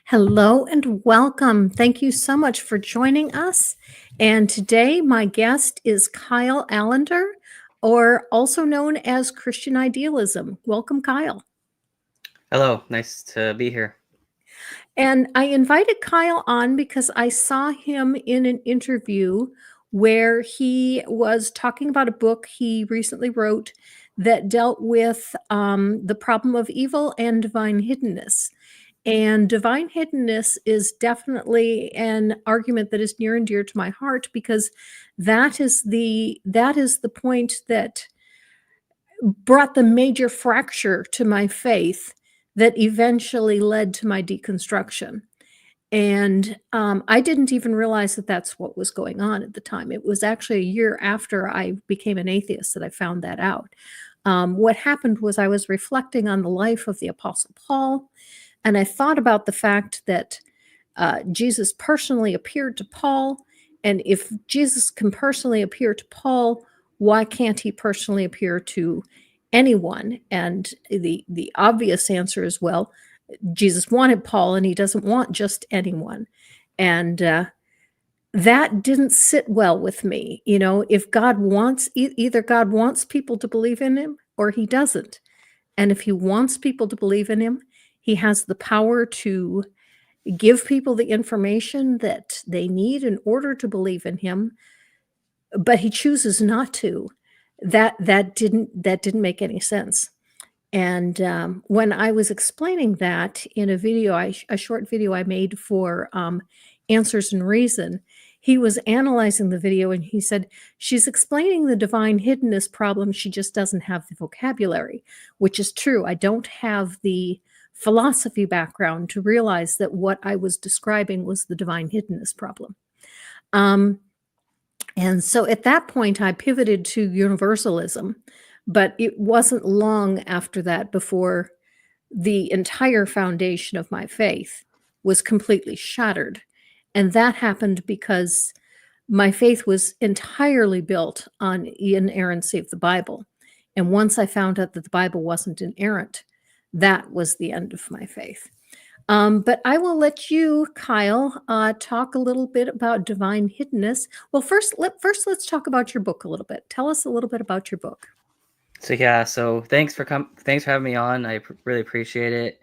Hello and welcome. Thank you so much for joining us. And today, my guest is Kyle Alander, or also known as Christian Idealism. Welcome, Kyle. Hello, nice to be here. And I invited Kyle on because I saw him in an interview where he was talking about a book he recently wrote that dealt with the problem of evil and divine hiddenness. And divine hiddenness is definitely an argument that is near and dear to my heart because that is the point that brought the major fracture to my faith that eventually led to my deconstruction. And I didn't even realize that that's what was going on at the time. It was actually a year after I became an atheist that I found that out. What happened was I was reflecting on the life of the Apostle Paul, and I thought about the fact that Jesus personally appeared to Paul. And if Jesus can personally appear to Paul, why can't he personally appear to anyone? And the obvious answer is, well, Jesus wanted Paul and he doesn't want just anyone. And that didn't sit well with me. You know, if God wants, either God wants people to believe in him or he doesn't. And if he wants people to believe in him, he has the power to give people the information that they need in order to believe in him, but he chooses not to. That didn't make any sense. And when I was explaining that in a video, a short video I made for Answers and Reason, he was analyzing the video and he said, she's explaining the divine hiddenness problem. She just doesn't have the vocabulary, which is true. I don't have the philosophy background to realize that what I was describing was the divine hiddenness problem. And so at that point, I pivoted to universalism, but it wasn't long after that before the entire foundation of my faith was completely shattered. And that happened because my faith was entirely built on inerrancy of the Bible. And once I found out that the Bible wasn't inerrant, that was the end of my faith. But I will let you, Kyle, talk a little bit about divine hiddenness. Well, first let's talk about your book a little bit. Tell us a little bit about your book. So thanks for having me on. I really appreciate it.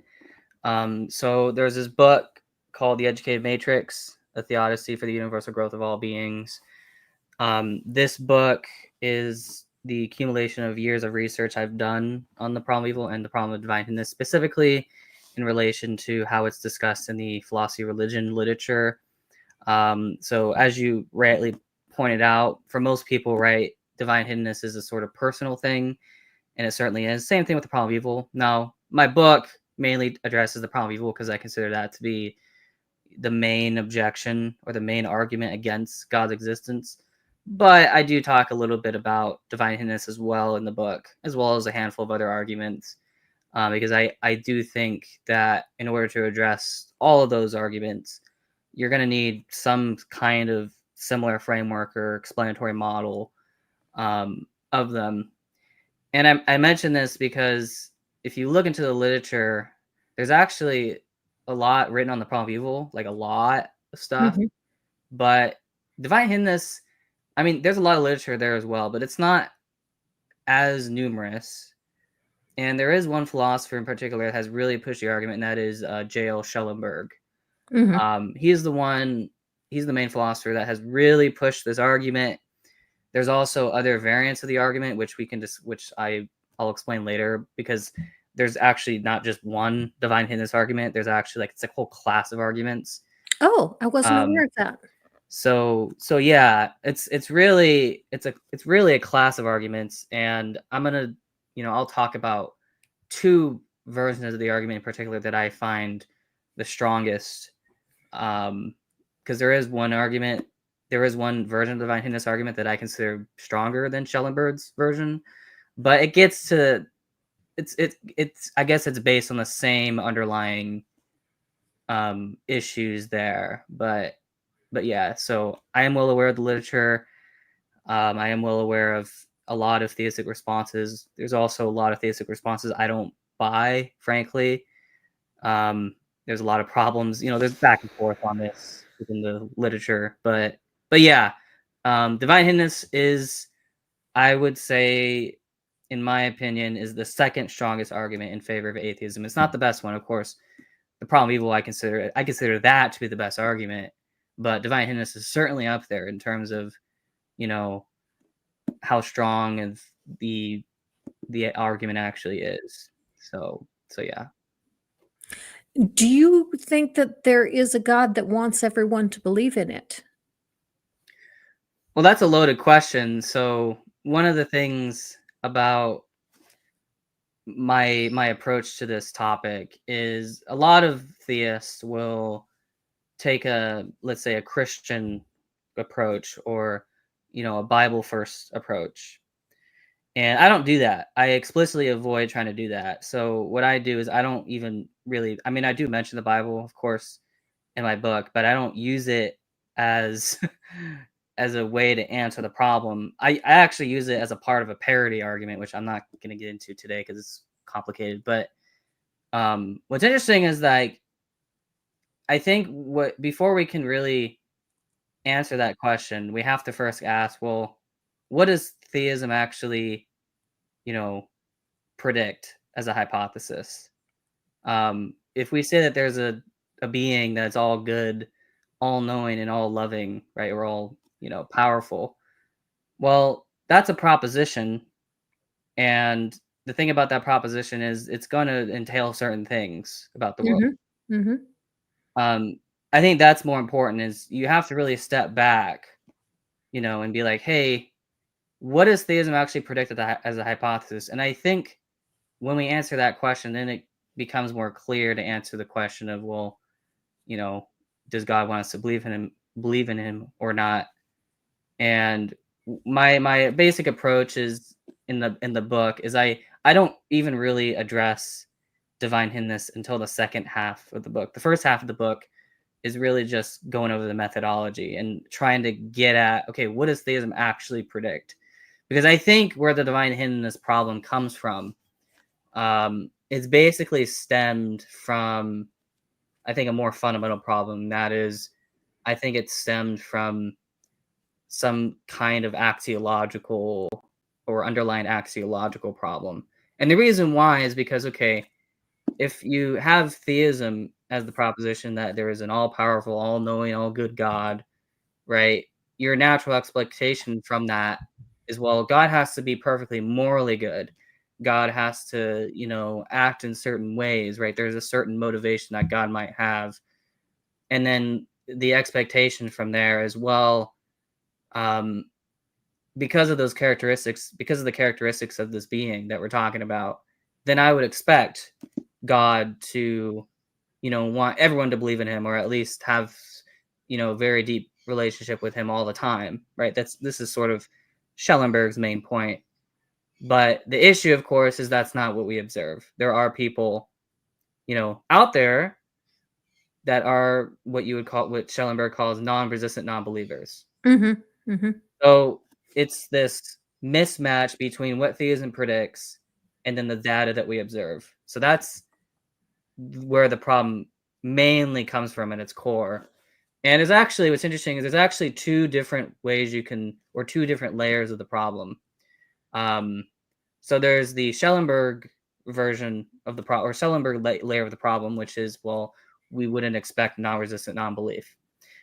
So there's this book called The Educated Matrix: A Theodicy for the Universal Growth of All Beings. This book is the accumulation of years of research I've done on the problem of evil and the problem of divine hiddenness, specifically in relation to how it's discussed in the philosophy of religion literature. So as you rightly pointed out, for most people, right, divine hiddenness is a sort of personal thing, and it certainly is. Same thing with the problem of evil. Now, my book mainly addresses the problem of evil because I consider that to be the main objection or the main argument against God's existence. But I do talk a little bit about divine hiddenness as well in the book, as well as a handful of other arguments, because I do think that in order to address all of those arguments, you're going to need some kind of similar framework or explanatory model of them. And I mention this because if you look into the literature, there's actually a lot written on the problem of evil, like a lot of stuff. Mhm. But divine hiddenness, I mean, there's a lot of literature there as well, but it's not as numerous. And there is one philosopher in particular that has really pushed the argument, and that is J.L. Schellenberg. Mhm. He's the main philosopher that has really pushed this argument. There's also other variants of the argument, which I'll explain later, because there's actually not just one divine hiddenness argument. There's actually it's a whole class of arguments. Oh, I wasn't aware Um, of that. so yeah, it's really a class of arguments, and I'll talk about two versions of the argument in particular that I find the strongest. Because there is one version of the divine hiddenness argument that I consider stronger than Schellenberg's version, but it gets to it's I guess it's based on the same underlying issues there, but yeah. So I am well aware of the literature. I am well aware of a lot of theistic responses. There's also a lot of theistic responses I don't buy, frankly. there's a lot of problems. There's back and forth on this within the literature, but yeah, divine hiddenness is, I would say, in my opinion, is the second strongest argument in favor of atheism. It's not the best one, of course. The problem of evil, I consider that to be the best argument, but divine hiddenness is certainly up there in terms of how strong of the argument actually is. So yeah. Do you think that there is a God that wants everyone to believe in it? Well, that's a loaded question. So one of the things about my approach to this topic is a lot of theists will take let's say a Christian approach, or a Bible first approach. And I don't do that. I explicitly avoid trying to do that. So what I do is I don't even really, I mean, I do mention the Bible, of course, in my book, but I don't use it as as a way to answer the problem. I actually use it as a part of a parody argument, which I'm not going to get into today because it's complicated. But what's interesting is, like, I think before we can really answer that question, we have to first ask, well, what does theism actually, predict as a hypothesis? If we say that there's a being that's all good, all knowing, and all loving, right? We're all, powerful. Well, that's a proposition. And the thing about that proposition is it's going to entail certain things about the world. Mhm. Mhm. I think that's more important, is you have to really step back, and be like, hey, what does theism actually predict as a hypothesis? And I think when we answer that question, then it becomes more clear to answer the question of, well, does God want us to believe in him or not? And my basic approach is in the book is I don't even really address divine hiddenness until the second half of the book. The first half of the book is really just going over the methodology and trying to get at, okay, what does theism actually predict? Because I think where the divine hiddenness problem comes from, it's basically stemmed from, I think, a more fundamental problem. That is, I think it stemmed from some kind of axiological or underlying axiological problem. And the reason why is because, okay, if you have theism as the proposition that there is an all-powerful, all-knowing, all-good God, right? Your natural expectation from that is, well, God has to be perfectly morally good. God has to, act in certain ways, right? There's a certain motivation that God might have. And then the expectation from there is, well, because of those characteristics, because of the characteristics of this being that we're talking about, then I would expect God to, want everyone to believe in him, or at least have, very deep relationship with him all the time, right? This is sort of Schellenberg's main point. But the issue, of course, is that's not what we observe. There are people, out there that are what Schellenberg calls non-resistant non-believers. Mhm. Mhm. So it's this mismatch between what theism predicts and then the data that we observe. So that's where the problem mainly comes from at its core. And it's actually, what's interesting is there's actually two different ways or two different layers of the problem. So there's the Schellenberg version of the problem, or Schellenberg layer of the problem, which is, well, we wouldn't expect non-resistant non-belief.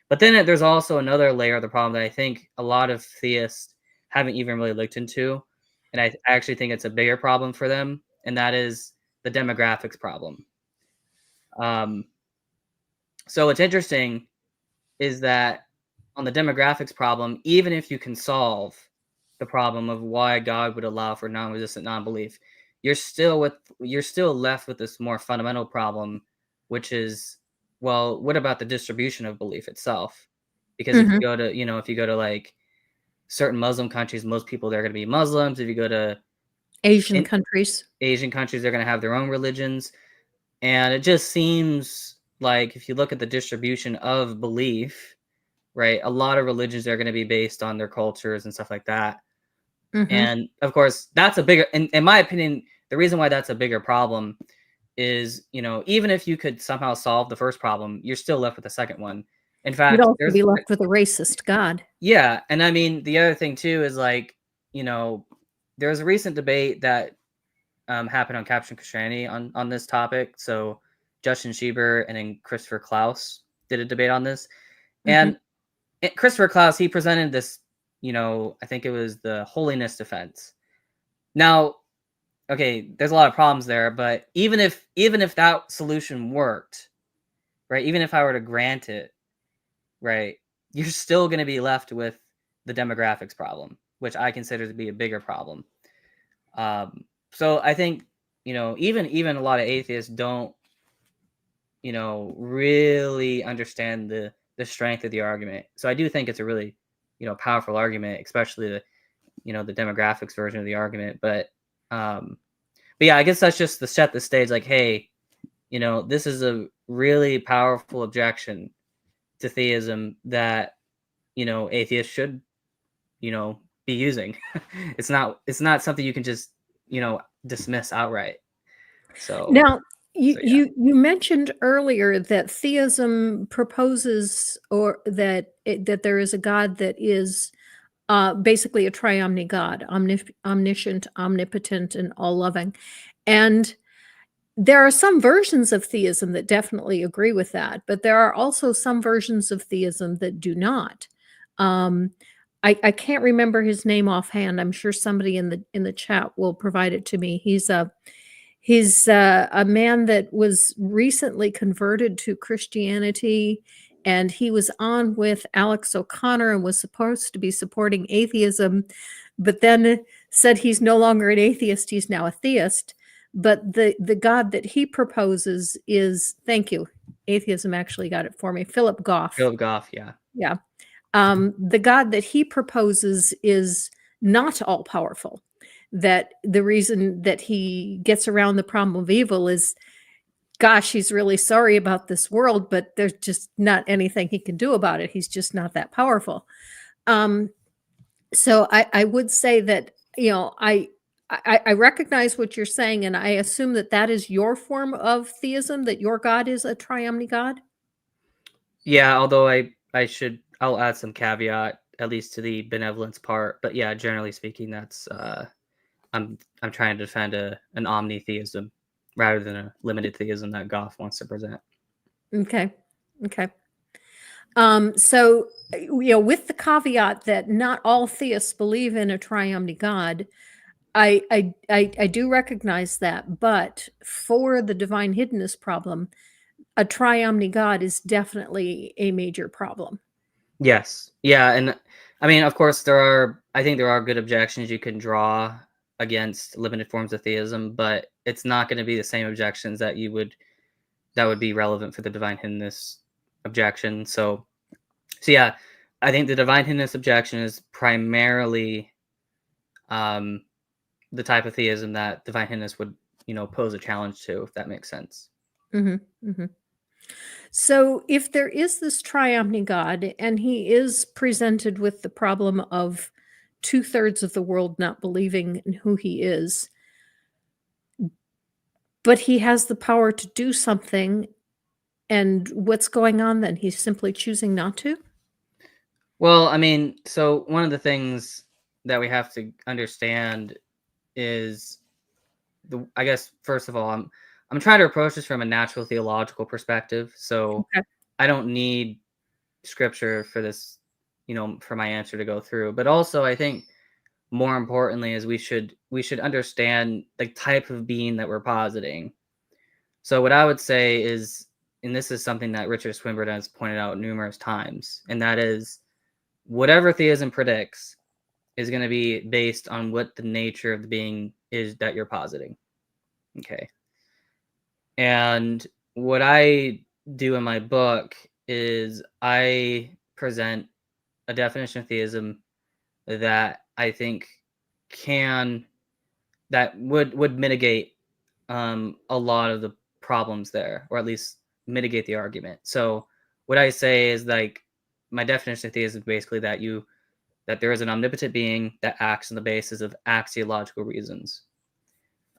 But then there's also another layer of the problem that I think a lot of theists haven't even really looked into. And I actually think it's a bigger problem for them. And that is the demographics problem. Um, so what's interesting is that on the demographics problem, even if you can solve the problem of why God would allow for non-resistant non-belief, you're still left with this more fundamental problem, which is, well, what about the distribution of belief itself? Because if you Mhm. go to, like certain Muslim countries, most people there are going to be Muslims. If you go to Asian countries. Asian countries, they're going to have their own religions. And it just seems like if you look at the distribution of belief, right, a lot of religions are going to be based on their cultures and stuff like that. Mhm. And of course, that's a bigger, in my opinion, the reason why that's a bigger problem is, even if you could somehow solve the first problem, you're still left with the second one. In You'd fact, also be left with a racist God. yeah, and I mean the other thing too is like, there's a recent debate that happened on Caption Christianity on this topic. So Justin Schieber and then Christopher Klaus did a debate on this, and Christopher Klaus, he presented this, I think it was the holiness defense. Now, okay, there's a lot of problems there, but even if that solution worked, right? Even if I were to grant it, right, you're still going to be left with the demographics problem, which I consider to be a bigger problem. So I think, even a lot of atheists don't, really understand the strength of the argument. So I do think it's a really, powerful argument, especially the demographics version of the argument. But yeah, I guess that's just to set the stage. Like, hey, this is a really powerful objection to theism that, atheists should, be using. It's not something you can just, dismiss outright. So Now, yeah. you mentioned earlier that theism proposes, or that there is a God that is basically a triomni God, omniscient, omnipotent, and all loving. And there are some versions of theism that definitely agree with that, but there are also some versions of theism that do not. Um, I can't remember his name offhand. I'm sure somebody in the chat will provide it to me. He's a man that was recently converted to Christianity, and he was on with Alex O'Connor and was supposed to be supporting atheism, but then said he's no longer an atheist, he's now a theist. But the God that he proposes is, thank you, atheism actually got it for me, Philip Goff. Philip Goff, yeah. Yeah. The God that he proposes is not all powerful. That the reason that he gets around the problem of evil is, gosh, he's really sorry about this world, but there's just not anything he can do about it. He's just not that powerful. So I would say that, I recognize what you're saying, and I assume that that is your form of theism, that your God is a triomni God. Yeah, although I'll add some caveat, at least to the benevolence part. But yeah, generally speaking, that's I'm trying to defend an omnitheism rather than a limited theism that Goff wants to present. Okay. Okay. So, with the caveat that not all theists believe in a triomni God, I do recognize that, but for the divine hiddenness problem, a triomni God is definitely a major problem. Yes. Yeah, and I mean, of course, I think there are good objections you can draw against limited forms of theism, but it's not going to be the same objections that would be relevant for the divine hiddenness objection. So yeah, I think the divine hiddenness objection is primarily the type of theism that divine hiddenness would, pose a challenge to, if that makes sense. So, if there is this triomni God and he is presented with the problem of 2/3 of the world not believing in who he is, but he has the power to do something, and what's going on then? He's simply choosing not to? Well, I mean, so one of the things that we have to understand is I guess first of all, I'm trying to approach this from a natural theological perspective. So Okay. I don't need scripture for this, for my answer to go through. But also, I think more importantly is we should understand the type of being that we're positing. So what I would say is, and this is something that Richard Swinburne has pointed out numerous times, and that is whatever theism predicts is going to be based on what the nature of the being is that you're positing. Okay. And what I do in my book is I present a definition of theism that I think that would mitigate a lot of the problems there, or at least mitigate the argument. So what I say is, like, my definition of theism is basically that there is an omnipotent being that acts on the basis of axiological reasons.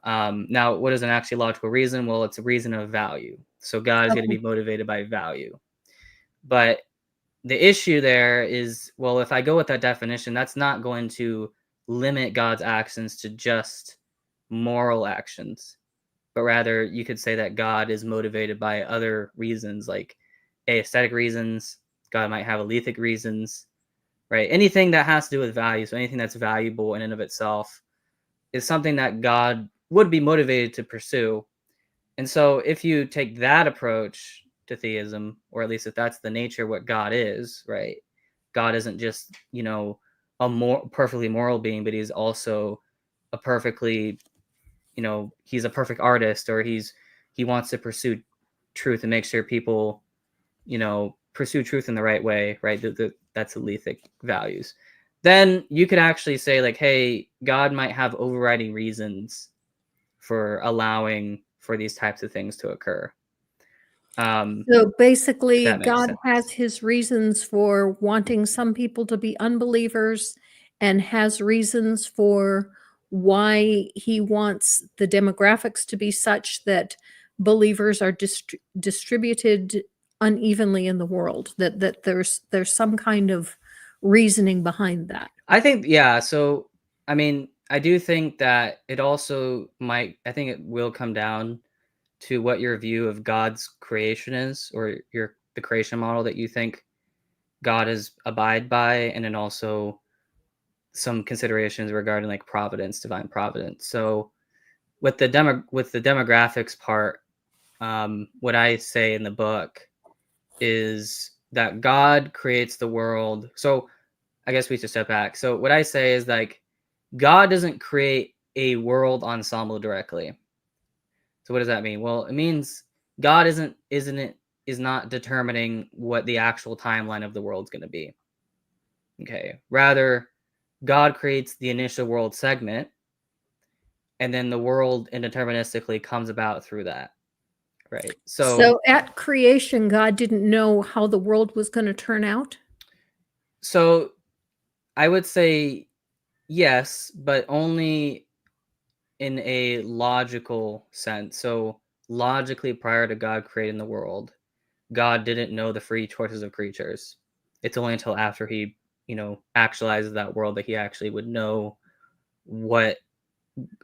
Now, what is an axiological reason? Well, it's a reason of value. So God is going to Okay. be motivated by value. But the issue there is, well, if I go with that definition, that's not going to limit God's actions to just moral actions, but rather you could say that God is motivated by other reasons, like aesthetic reasons. God might have alethic reasons, right? Anything that has to do with value, so anything that's valuable in and of itself, is something that God would be motivated to pursue. And so if you take that approach to theism, or at least if that's the nature of what God is, right? God isn't just, a perfectly moral being, but he's also a perfectly, he's a perfect artist, or he wants to pursue truth and make sure people, pursue truth in the right way, right? That's alethic values. Then you could actually say, like, hey, God might have overriding reasons for allowing for these types of things to occur. So If basically, that makes God sense. has his reasons for wanting some people to be unbelievers and has reasons for why he wants the demographics to be such that believers are distributed unevenly in the world, that there's some kind of reasoning behind that. I think, yeah. So, I mean, I do think that it also I think it will come down to what your view of God's creation is, or the creation model that you think God is abide by, and then also some considerations regarding like providence, divine providence. So with the demographics part, what I say in the book is that God creates the world. So I guess we should step back. So what I say is, like, God doesn't create a world ensemble directly. So what does that mean? Well, it means God is not determining what the actual timeline of the world's going to be. Okay. Rather, God creates the initial world segment, and then the world indeterministically comes about through that. Right. So at creation, God didn't know how the world was going to turn out? So I would say yes, but only in a logical sense. So logically, prior to God creating the world, God didn't know the free choices of creatures. It's only until after he, actualizes that world that he actually would know what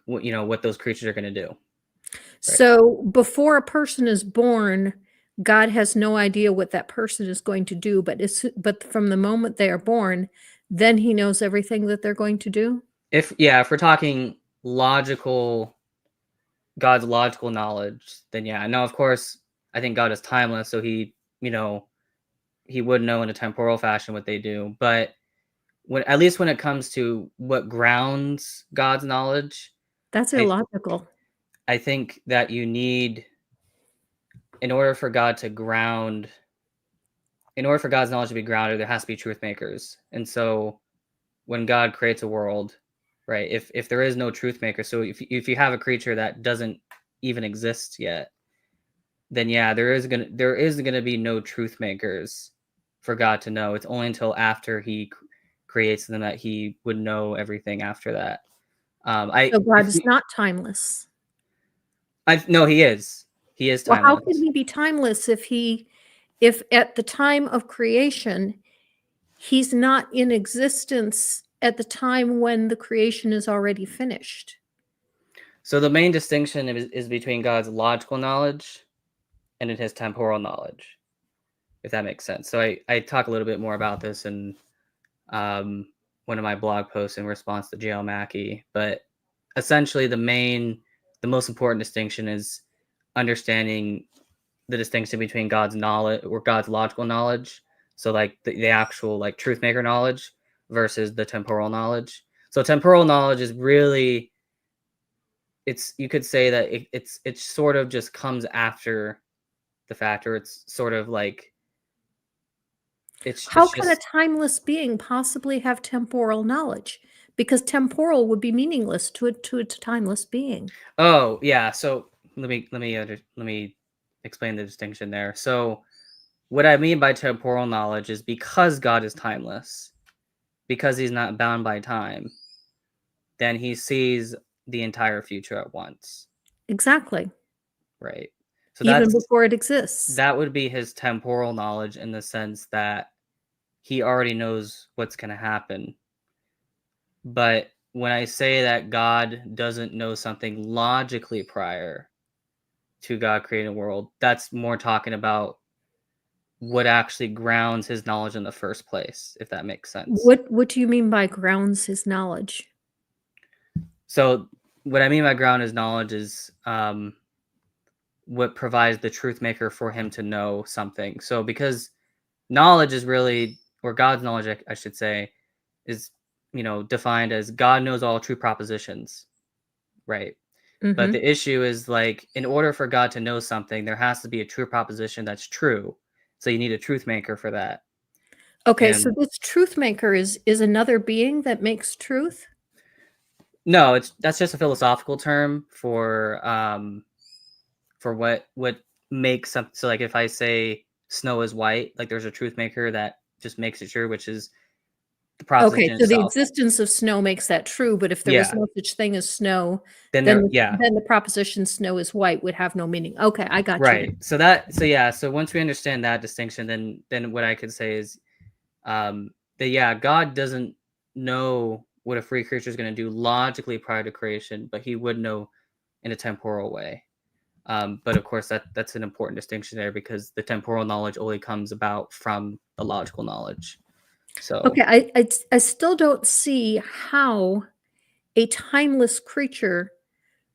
those creatures are going to do. Right. So before a person is born, God has no idea what that person is going to do, but from the moment they are born, then he knows everything that they're going to do? If we're talking God's logical knowledge, then yeah. Now, of course, I think God is timeless, so he would know in a temporal fashion what they do. But at least when it comes to what grounds God's knowledge, That's I illogical. I think that you need, in order for God's knowledge to be grounded, there has to be truth makers. And so when God creates a world, right, if there is no truth maker, so if you have a creature that doesn't even exist yet, then yeah, there is gonna be no truth makers for God to know. It's only until after he creates them that he would know everything after that. So God is not timeless. No, he is. He is Well, how can timeless. he be timeless if at the time of creation, he's not in existence at the time when the creation is already finished? So the main distinction is between God's logical knowledge and his temporal knowledge, if that makes sense. So I talk a little bit more about this in one of my blog posts in response to J.L. Mackey. But essentially, the most important distinction is understanding the distinction between God's knowledge, or God's logical knowledge. So like the actual like truth maker knowledge versus the temporal knowledge. So temporal knowledge is really, you could say that it sort of just comes after the fact, or it's sort of like How it's can a just timeless being possibly have temporal knowledge? Because temporal would be meaningless to a timeless being. oh yeah. So let me explain the distinction there. So what I mean by temporal knowledge is, because God is timeless, because he's not bound by time, then he sees the entire future at once, Exactly. right? So Even before it exists. that would be his temporal knowledge, in the sense that he already knows what's going to happen. But when I say that God doesn't know something logically prior to God creating a world, that's more talking about what actually grounds his knowledge in the first place, if that makes sense. What do you mean by grounds his knowledge? So what I mean by ground his knowledge is what provides the truth maker for him to know something. So because knowledge is really, or God's knowledge, I should say, is, defined as God knows all true propositions, right? But Mhm. the issue is, like, in order for God to know something, there has to be a true proposition that's true. So you need a truth maker for that. Okay, so And this truth maker is another being that makes truth? no, that's just a philosophical term for what makes something. So like if I say snow is white, like there's a truth maker that just makes it true, which is the Okay, proposition so the itself. existence of snow makes that true, but if there was Yeah. no such thing as snow, Then then there, yeah. then the proposition "snow is white" would have no meaning. Okay, I got you now. Right. So once we understand that distinction, then what I could say is that yeah, God doesn't know what a free creature is going to do logically prior to creation, but he would know in a temporal way. But of course, that's an important distinction there, because the temporal knowledge only comes about from the logical knowledge. So Okay, I still don't see how a timeless creature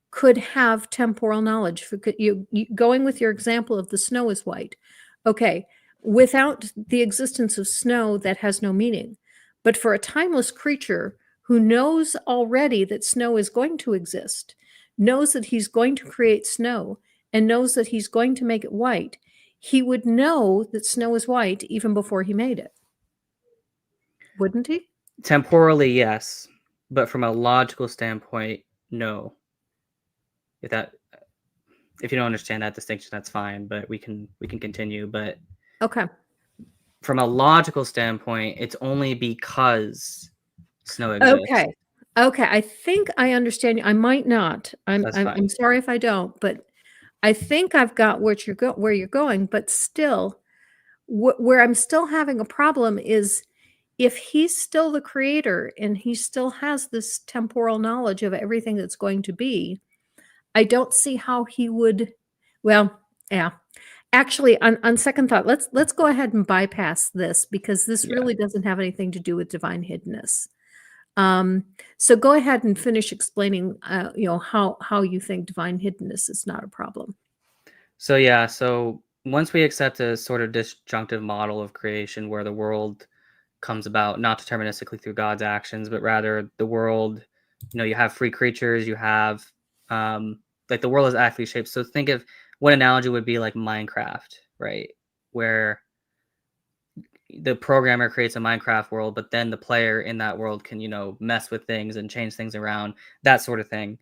could have temporal knowledge. For you going with your example of the snow is white. Okay, without the existence of snow, that has no meaning. But for a timeless creature who knows already that snow is going to exist, knows that he's going to create snow, and knows that he's going to make it white, he would know that snow is white even before he made it. Wouldn't he? temporally, yes, but from a logical standpoint, no. If that if you don't understand that distinction, that's fine, but we can continue. But Okay. from a logical standpoint, it's only because snow exists. Okay. Okay, I think I understand you. I might not. That's I'm fine. sorry if I don't, but I think I've got where you're going, but still, where I'm still having a problem is if he's still the creator and he still has this temporal knowledge of everything that's going to be, I don't see how he would well, yeah. Actually, on second thought, let's go ahead and bypass this because this Yeah. really doesn't have anything to do with divine hiddenness. Um, so go ahead and finish explaining, how you think divine hiddenness is not a problem. So yeah, so once we accept a sort of disjunctive model of creation where the world comes about not deterministically through God's actions, but rather the world, you have free creatures, you have like the world is actually shaped. So think of one analogy would be like Minecraft, right? Where the programmer creates a Minecraft world, but then the player in that world can, mess with things and change things around, that sort of thing.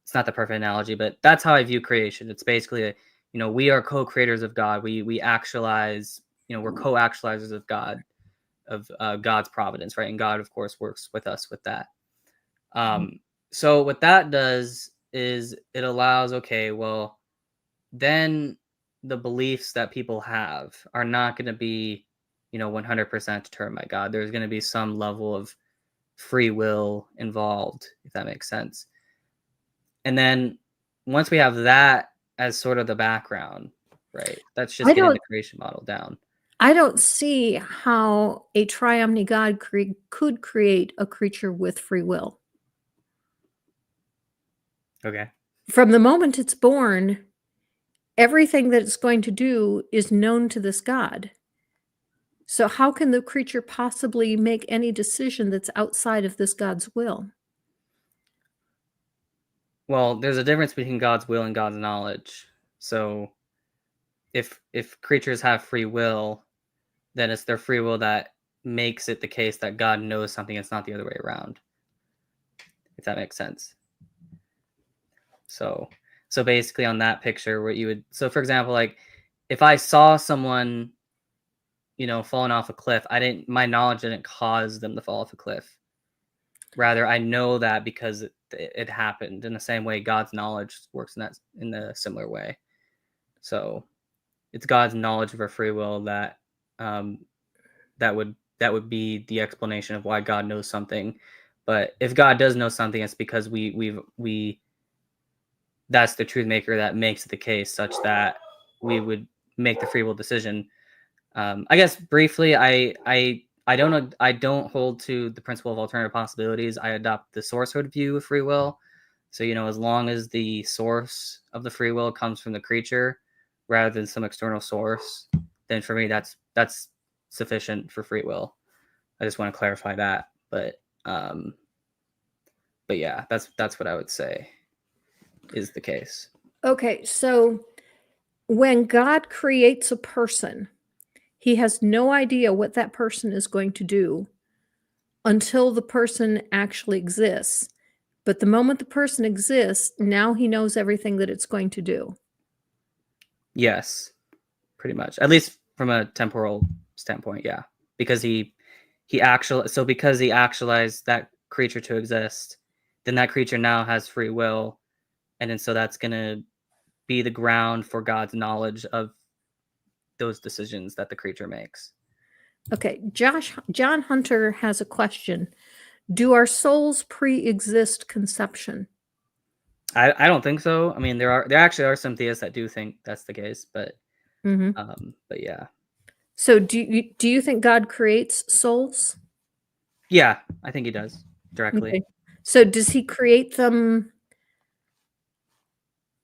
It's not the perfect analogy, but that's how I view creation. It's basically we are co-creators of God. We actualize, we're co-actualizers of God, of God's providence, right? And God, of course, works with us with that. So what that does is it allows, okay, well, then the beliefs that people have are not going to be, 100% determined by God. There's going to be some level of free will involved, if that makes sense. And then once we have that as sort of the background, right? That's just I getting don't the creation model down. I don't see how a triomni God could create a creature with free will. Okay. From the moment it's born, everything that it's going to do is known to this God. So how can the creature possibly make any decision that's outside of this God's will? Well, there's a difference between God's will and God's knowledge. So if creatures have free will, then it's their free will that makes it the case that God knows something. It's not the other way around, if that makes sense. So basically on that picture where so for example, like if I saw someone, falling off a cliff, my knowledge didn't cause them to fall off a cliff. Rather, I know that because it happened. In the same way, God's knowledge works in a similar way. So it's God's knowledge of our free will that that would be the explanation of why God knows something. But if God does know something, it's because we that's the truth maker that makes the case such that we would make the free will decision. I guess briefly, I don't know. I don't hold to the principle of alternative possibilities. I adopt the sourcehood view of free will. So, as long as the source of the free will comes from the creature rather than some external source, then for me that's sufficient for free will. I just want to clarify that. But yeah, that's what I would say is the case. Okay, so when God creates a person, he has no idea what that person is going to do until the person actually exists. But the moment the person exists, now he knows everything that it's going to do. Yes, pretty much. At least from a temporal standpoint, yeah. Because because he actualized that creature to exist, then that creature now has free will, and then so that's gonna be the ground for God's knowledge of those decisions that the creature makes. Okay, John Hunter has a question. Do our souls pre-exist conception? I don't think so. I mean, there actually are some theists that do think that's the case, but Mm-hmm. but yeah. So do you think God creates souls? Yeah, I think he does directly. Okay. So does he create them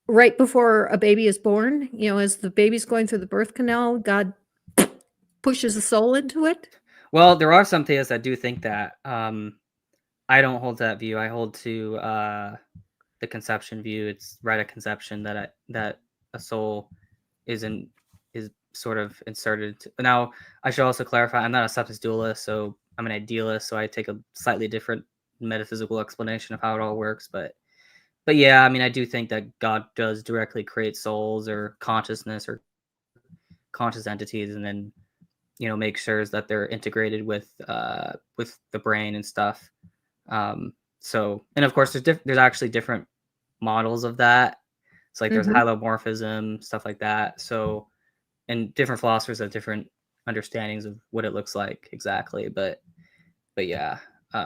right before a baby is born? As the baby's going through the birth canal, God pushes a soul into it? Well, there are some theists that do think that. I don't hold to that view. I hold to the conception view. It's right at conception that a soul is sort of inserted. Now, I should also clarify, I'm not a substance dualist, so I'm an idealist, so I take a slightly different metaphysical explanation of how it all works. But yeah, I mean, I do think that God does directly create souls or consciousness or conscious entities, and then make sure that they're integrated with the brain and stuff. So, and of course, there's actually different models of that. It's like there's Mhm. hylomorphism, stuff like that. So, and different philosophers have different understandings of what it looks like exactly. But yeah.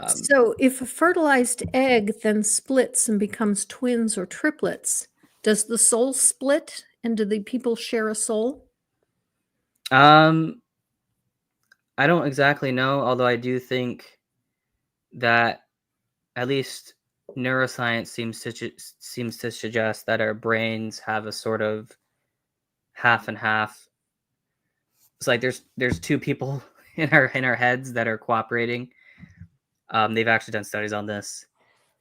So if a fertilized egg then splits and becomes twins or triplets, does the soul split and do the people share a soul? Um, I don't exactly know, although I do think that at least neuroscience seems to suggest that our brains have a sort of half and half. It's like there's two people in our heads that are cooperating. They've actually done studies on this.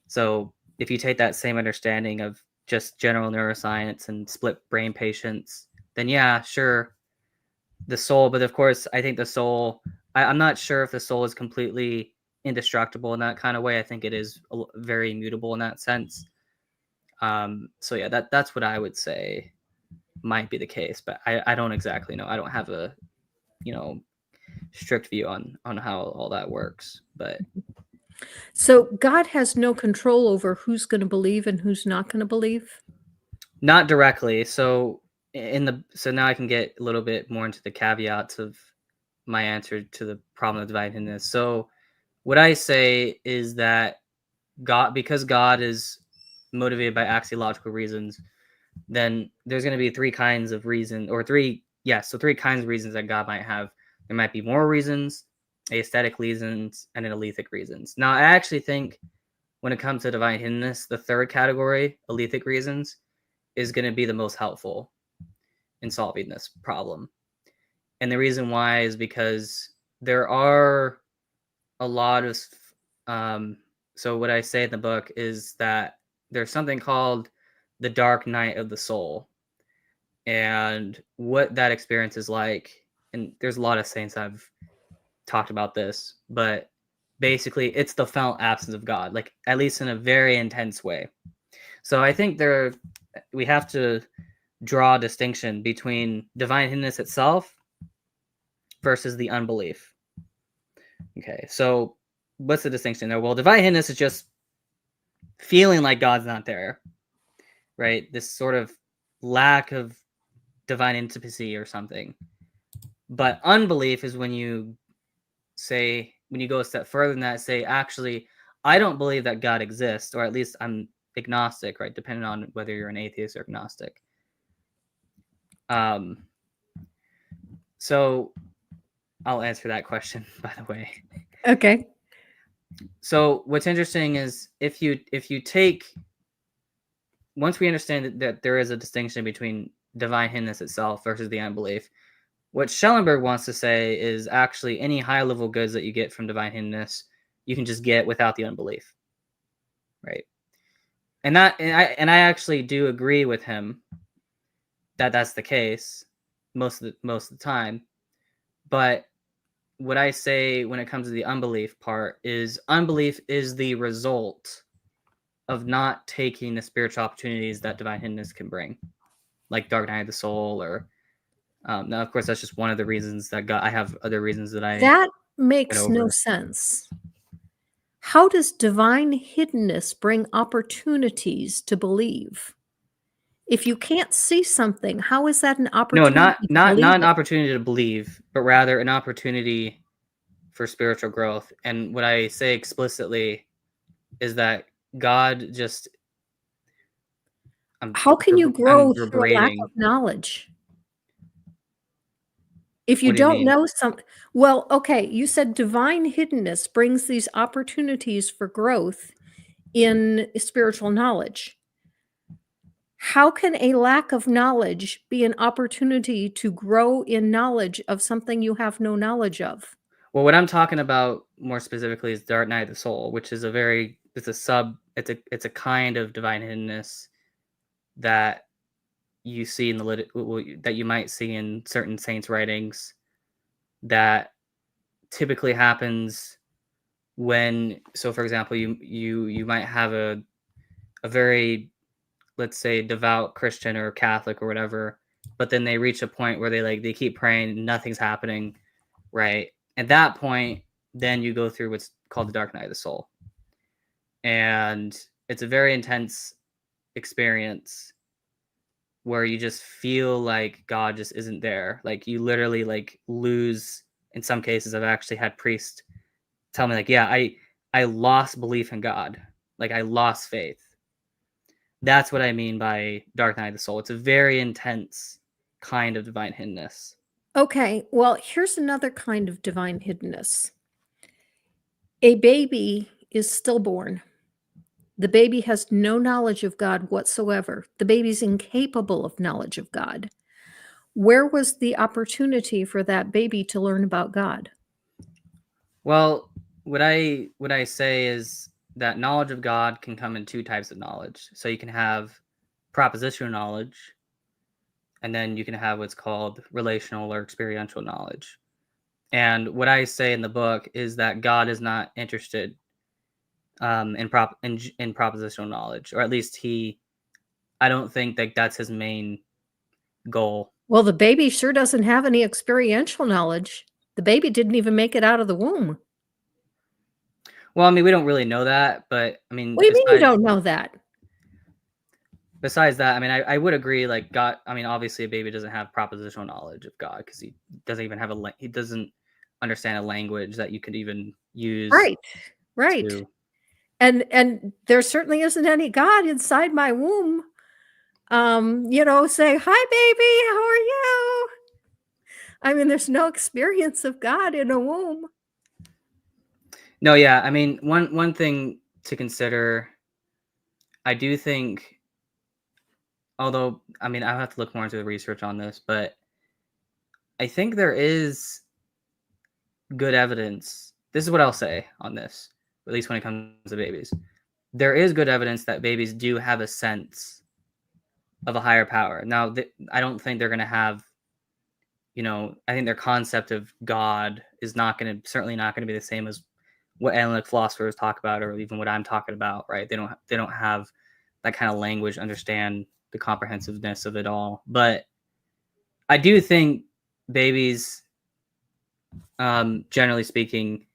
So if you take that same understanding of just general neuroscience and split brain patients, then yeah, sure, the soul. But of course, I think the soul. I'm not sure if the soul is completely indestructible in that kind of way. I think it is very mutable in that sense. So yeah, that's what I would say might be the case, but I don't exactly know. I don't have a strict view on how all that works, but So God has no control over who's going to believe and who's not going to believe? not directly. So now I can get a little bit more into the caveats of my answer to the problem of dividedness. So what I say is that because God is motivated by axiological reasons, then there's going to be three kinds of reasons, or three kinds of reasons that God might have. There might be moral reasons, aesthetic reasons, and alethic reasons. Now, I actually think when it comes to divine hiddenness, the third category, alethic reasons, is going to be the most helpful in solving this problem. And the reason why is because there are a lot of so what I say in the book is that there's something called the dark night of the soul, and what that experience is like. And there's a lot of saints I've talked about this, but basically it's the felt absence of God, like at least in a very intense way. So I think we have to draw a distinction between divine hiddenness itself versus the unbelief. Okay, so what's the distinction there? Well, divine hiddenness is just feeling like God's not there, right? This sort of lack of divine intimacy or something. But unbelief is when you go a step further than that, say, actually, I don't believe that God exists, or at least I'm agnostic, right? Depending on whether you're an atheist or agnostic. So I'll answer that question, by the way. Okay. So what's interesting is if you take, once we understand that there is a distinction between divine hiddenness itself versus the unbelief, what Schellenberg wants to say is actually any high level goods that you get from divine hiddenness, you can just get without the unbelief, right? And I actually do agree with him that that's the case most of the time. But what I say when it comes to the unbelief part is unbelief is the result of not taking the spiritual opportunities that divine hiddenness can bring, like dark night of the soul, or now of course that's just one of the reasons that I have other reasons that That makes no over. sense. How does divine hiddenness bring opportunities to believe? If you can't see something, how is that an No, opportunity to not believe an it? opportunity to believe, but rather an opportunity for spiritual growth. And what I say explicitly is that God just How can you grow I'm through a lack reverberating. of knowledge? If you What do you don't mean? know well, okay, you said divine hiddenness brings these opportunities for growth in spiritual knowledge. How can a lack of knowledge be an opportunity to grow in knowledge of something you have no knowledge of? Well, what I'm talking about more specifically is Dark Night of the Soul, which is it's a kind of divine hiddenness that you see in that you might see in certain saints' writings that typically happens when, so for example, you might have a very, let's say, devout Christian or Catholic or whatever, but then they reach a point where they keep praying, nothing's happening, right? At that point, then you go through what's called the dark night of the soul, and it's a very intense experience where you just feel like God just isn't there. Like you literally lose. In some cases, I've actually had priests tell me yeah, I lost belief in God. Like I lost faith. That's what I mean by dark night of the soul. It's a very intense kind of divine hiddenness. Okay, well, here's another kind of divine hiddenness. A baby is stillborn. The baby has no knowledge of God whatsoever. The baby's incapable of knowledge of God. Where was the opportunity for that baby to learn about God? Well, what I say is that knowledge of God can come in two types of knowledge. So you can have propositional knowledge, and then you can have what's called relational or experiential knowledge. And what I say in the book is that God is not interested in propositional knowledge, or at least I don't think that that's his main goal. Well, the baby sure doesn't have any experiential knowledge. The baby didn't even make it out of the womb. Well, I mean, we don't really know that, but I mean, What do you mean you don't know that? besides that, I mean, I would agree. Like God, I mean, obviously, a baby doesn't have propositional knowledge of God because he doesn't even have he doesn't understand a language that you could even use. Right. To... And there certainly isn't any God inside my womb. Say, "Hi, baby, how are you?" I mean, there's no experience of God in a womb. No, yeah. I mean, one thing to consider, I do think, although, I mean, I'll have to look more into the research on this, but I think there is good evidence. This is what I'll say on this, at least when it comes to babies. There is good evidence that babies do have a sense of a higher power. Now, I don't think they're going to have, I think their concept of God is certainly not going to be the same as what analytic philosophers talk about, or even what I'm talking about, right? They don't have that kind of language, understand the comprehensiveness of it all. But I do think babies, generally speaking,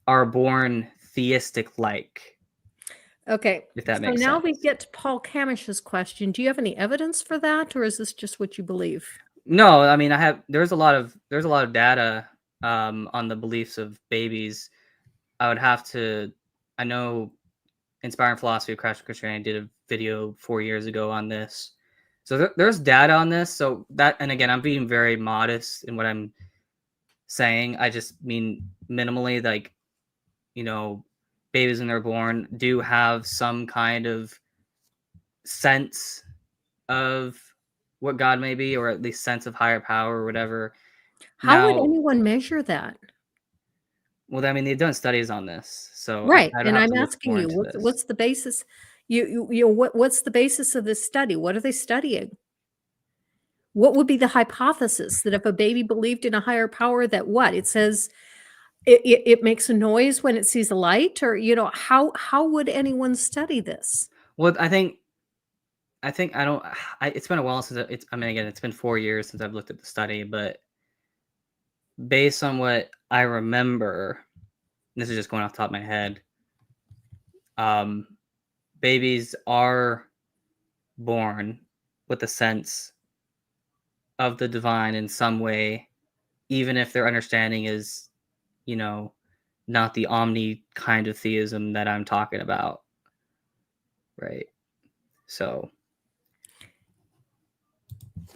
are born theistic-like. Okay, If that so makes now we sense. get to Paul Camish's question. Do you have any evidence for that, or is this just what you believe? No, I mean, there's a lot of data on the beliefs of babies. I know Inspiring Philosophy of Christianity did a video 4 years ago on this. So there's data on this. So that, and again, I'm being very modest in what I'm saying. I just mean minimally, like, babies when they're born do have some kind of sense of what God may be, or at least sense of higher power or whatever. How would Now, anyone measure that? well, I mean, they've done studies on this, so Right, I'd and have I'm to look asking more you, into what's this. what's the basis? What's the basis of this study? What are they studying? What would be the hypothesis that if a baby believed in a higher power, that what? It says it makes a noise when it sees a light, or, how would anyone study this? Well, I think I don't. It's been a while since it's. I mean, again, it's been 4 years since I've looked at the study, but based on what I remember, and this is just going off the top of my head. Um, Babies are born with a sense of the divine in some way, even if their understanding is, you know, not the omni kind of theism that I'm talking about, right? So,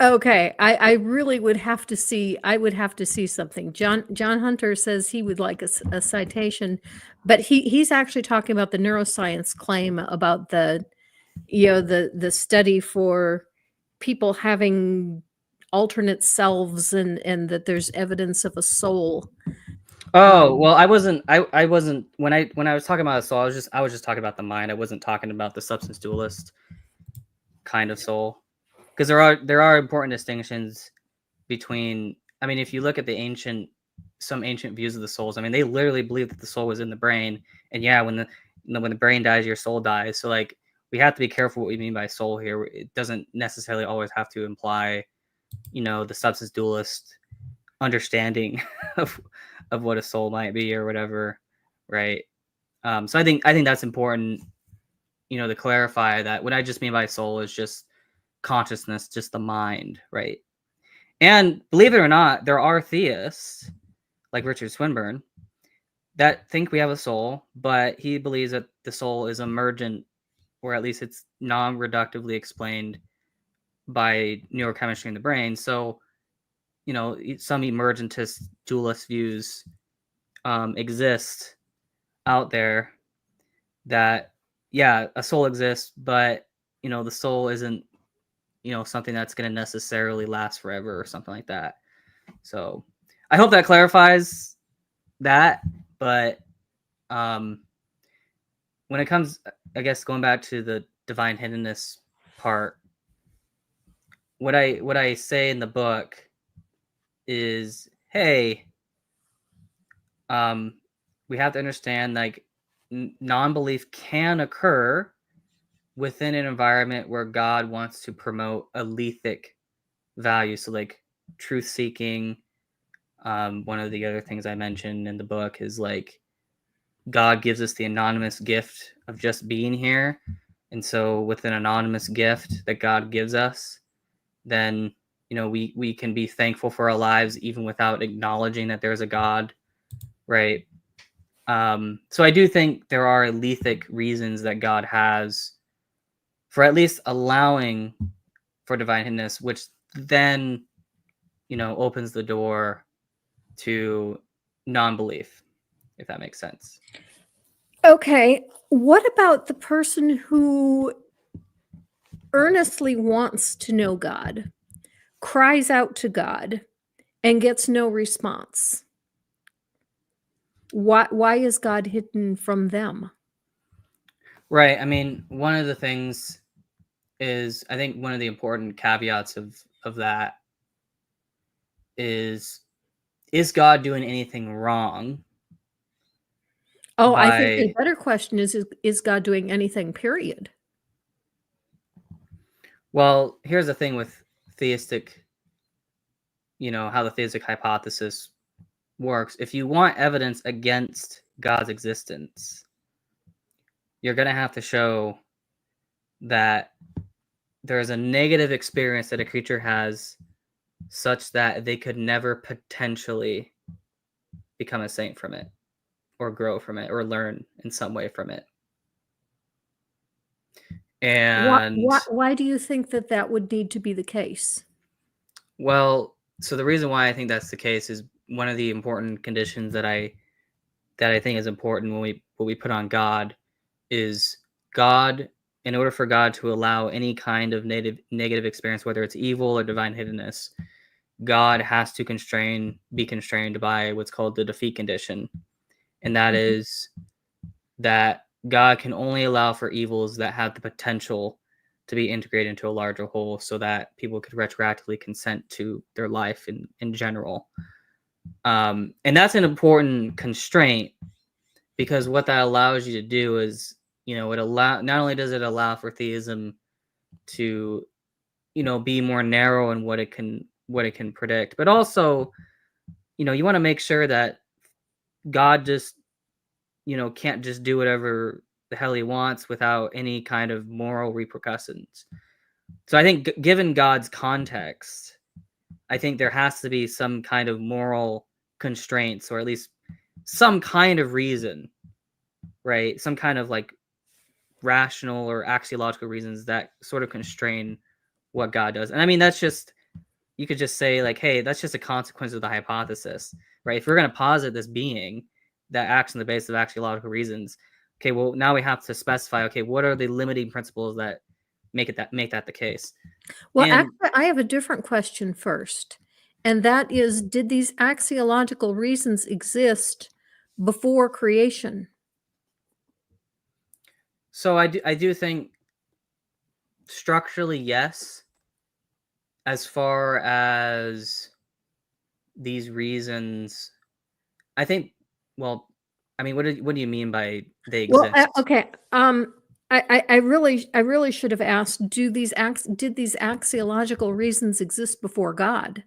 Okay, I really would have to see. I would have to see something. John Hunter says he would like a citation, but he's actually talking about the neuroscience claim about the study for people having alternate selves, and that there's evidence of a soul. oh Um, well, I wasn't when I was talking about a soul. I was just talking about the mind. I wasn't talking about the substance dualist kind of soul, because there are important distinctions between. I mean, if you look at some ancient views of the souls, I mean, they literally believe that the soul was in the brain, and yeah, when the brain dies, your soul dies. So like, we have to be careful what we mean by soul here. It doesn't necessarily always have to imply, the substance dualist understanding of what a soul might be or whatever, right? So I think that's important, to clarify that what I just mean by soul is just consciousness, just the mind, right? And believe it or not, there are theists like Richard Swinburne that think we have a soul, but he believes that the soul is emergent, or at least it's non-reductively explained by neurochemistry in the brain. So, some emergentist dualist views exist out there that, yeah, a soul exists, but the soul isn't something that's going to necessarily last forever or something like that. So I hope that clarifies that. But when it comes, I guess, going back to the divine hiddenness part, what I say in the book is, hey, we have to understand, like, non-belief can occur within an environment where God wants to promote a lethic value. So like truth seeking. One of the other things I mentioned in the book is like, God gives us the anonymous gift of just being here. And so with an anonymous gift that God gives us, then, we can be thankful for our lives even without acknowledging that there's a God, right? So I do think there are lethic reasons that God has for at least allowing for divine hiddenness, which then, opens the door to non-belief, if that makes sense. okay, what about the person who earnestly wants to know God, cries out to God, and gets no response? Why is God hidden from them? Right. I mean, one of the things is, I think one of the important caveats of that is God doing anything wrong Oh, I think the by, better question is God doing anything, period? well, here's the thing with theistic, how the theistic hypothesis works. If you want evidence against God's existence, you're going to have to show that there is a negative experience that a creature has such that they could never potentially become a saint from it, or grow from it, or learn in some way from it. And Why do you think that that would need to be the case? well, so the reason why I think that's the case is one of the important conditions that I think is important when we put on God is God. In order for God to allow any kind of negative experience, whether it's evil or divine hiddenness, God has to be constrained by what's called the defeat condition. And that is that God can only allow for evils that have the potential to be integrated into a larger whole, so that people could retroactively consent to their life in general. And that's an important constraint, because what that allows you to do is, not only does it allow for theism to, be more narrow in what it can predict, but also, you want to make sure that God just, can't just do whatever the hell he wants without any kind of moral repercussions. So I think given God's context, I think there has to be some kind of moral constraints, or at least some kind of reason, right? Some kind of like rational or axiological reasons that sort of constrain what God does. And I mean, you could just say like, hey, that's just a consequence of the hypothesis, right? If we're going to posit this being that acts on the basis of axiological reasons, okay, well, now we have to specify, okay, what are the limiting principles that make that the case? Well, And actually, I have a different question first, and that is, did these axiological reasons exist before creation? so I do think structurally, yes. As far as these reasons, I think, well, I mean, what do you mean by they Well, exist? okay. I really should have asked, did these axiological reasons exist before God?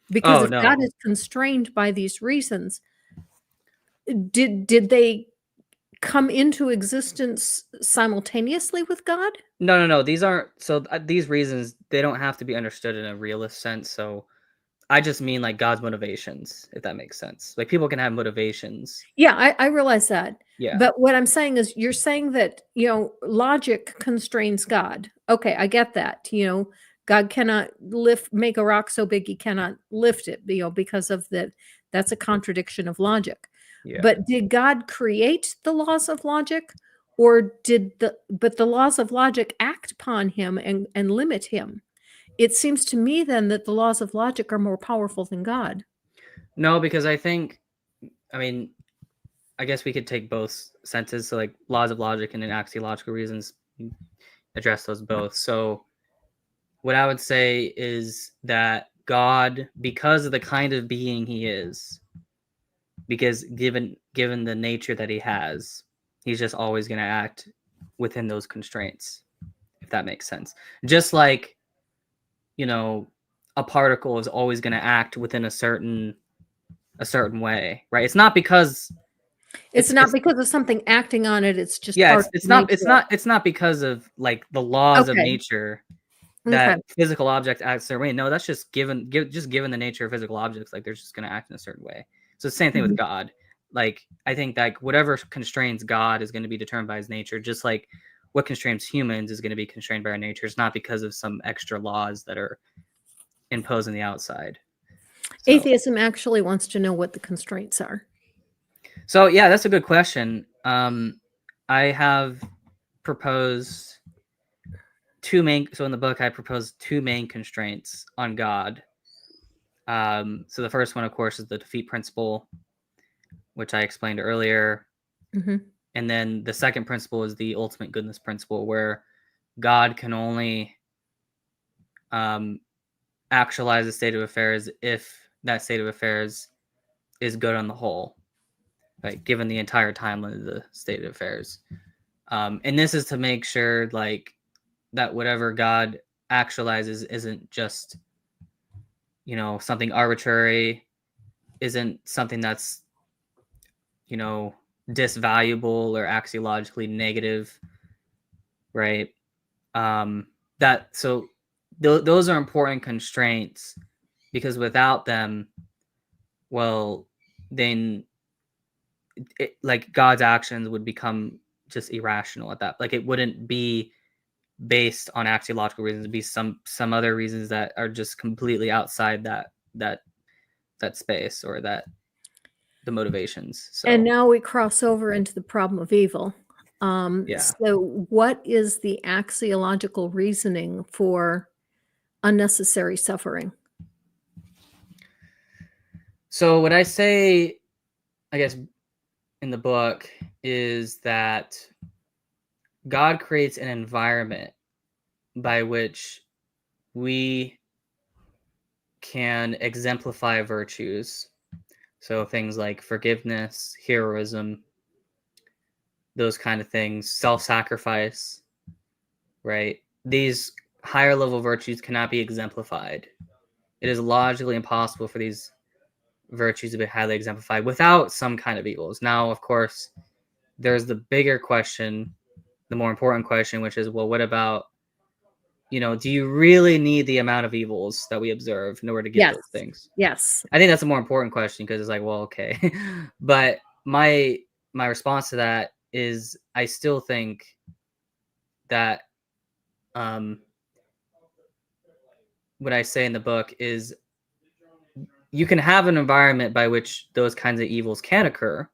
Because Oh, if God no. is constrained by these reasons, did they come into existence simultaneously with God? No. These aren't, so these reasons, they don't have to be understood in a realist sense. So I just mean like God's motivations, if that makes sense. Like people can have motivations. Yeah, I realize that. Yeah. But what I'm saying is, you're saying that, logic constrains God. Okay, I get that. God cannot make a rock so big he cannot lift it, because of that's a contradiction of logic. Yeah. But did God create the laws of logic, or but the laws of logic act upon him and limit him? It seems to me then that the laws of logic are more powerful than God. No, because I mean, I guess we could take both senses. So like laws of logic and then axiological reasons, address those both. So what I would say is that God, because of the kind of being he is, because given the nature that he has, he's just always going to act within those constraints, if that makes sense. Just like, a particle is always going to act within a certain way, right? It's not because It's not because of something acting on it, it's just yeah, part of nature. it's not because of like the laws of Okay, nature okay. that physical objects act a certain way. No, that's just given the nature of physical objects, like they're just going to act in a certain way. So the same thing with Mhm. God. Like I think that whatever constrains God is going to be determined by his nature, just like what constrains humans is going to be constrained by our nature. It's not because of some extra laws that are imposed on the outside. Atheism actually wants to know what the constraints are. So yeah, that's a good question. I have proposed so in the book I proposed two main constraints on God. So the first one, of course, is the defeat principle, which I explained earlier. Mhm. And then the second principle is the ultimate goodness principle, where God can only actualize a state of affairs if that state of affairs is good on the whole, like given the entire timeline of the state of affairs. And this is to make sure like that whatever God actualizes isn't just, something arbitrary, isn't something that's, disvaluable or axiologically negative, right? That so those are important constraints, because without them, well, then like God's actions would become just irrational at that. Like it wouldn't be based on axiological reasons. It'd be some other reasons that are just completely outside that space, or that the motivations. So And now we cross over into the problem of evil. yeah. So what is the axiological reasoning for unnecessary suffering? So what I say, I guess, in the book is that God creates an environment by which we can exemplify virtues. So things like forgiveness, heroism, those kind of things, self-sacrifice, right? These higher level virtues cannot be exemplified. It is logically impossible for these virtues to be highly exemplified without some kind of evils. Now, of course, there's the bigger question, the more important question, which is, well, what about, do you really need the amount of evils that we observe in order to get Yes. those things? Yes. I think that's a more important question, because it's like, well, okay. But my response to that is, I still think that what I say in the book is, you can have an environment by which those kinds of evils can occur,